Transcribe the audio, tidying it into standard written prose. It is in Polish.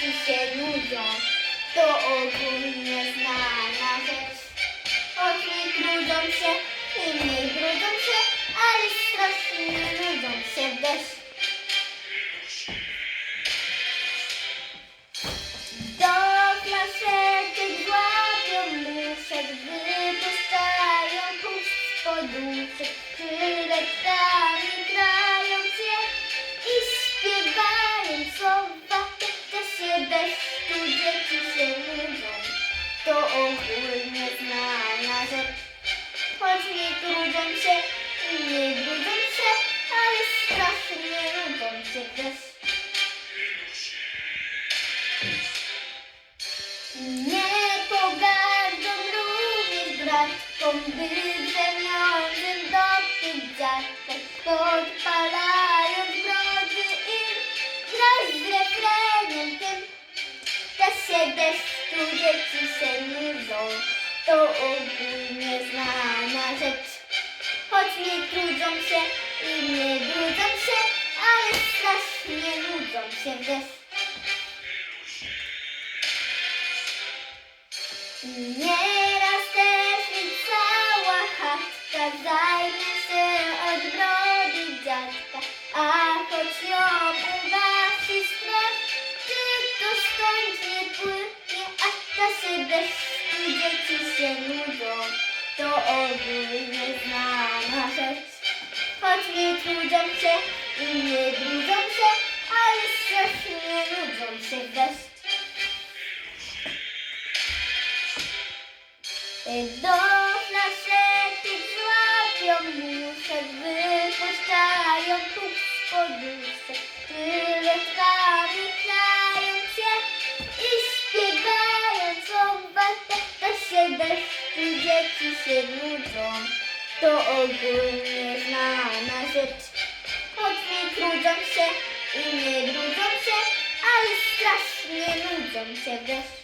dzieci się nudzą, to ogólnie znana rzecz. Choć nie trudzą się i mniej brudzą się, ale strasznie nudzą się w deszczu. Do flaszeczek złapią muszek, wypuszczają puszcz z poduszek, kryleczkami grają się i śpiewają słowa. W czasie deszczu dzieci się nudzą, to ogólnie znana rzecz. Choć nie trudzą się i nie brudzą się, ale strasznie nudzą się w deszczu. Nie pogardzą również bratkom, by drzemiącym do tych dziadkach, podpalając brody im wraz z refrenem tym. W czasie deszczu dzieci się nudzą, to ogólnie znana rzecz. Choć nie trudzą się i nie brudzą się, ale strasznie nudzą się w deszczu. Nieraz też mi cała chatka zajmie się od brody dziadka, a choć ją ugasi strach, czy to stąd nie płynie, a w czasie deszczu dzieci się nudzą, to ogólnie znana rzecz. Choć nie trudzą się i nie brudzą się, ale strasznie nudzą się w deszczu. Do flaszeczek złapią muszek, wypuszczają puszcz z poduszek, kryleczkami krają się i śpiewają słowa. W czasie deszczu dzieci się nudzą, to ogólnie znana rzecz. Choć nie trudzą się i nie brudzą się, ale strasznie nudzą się w deszczu.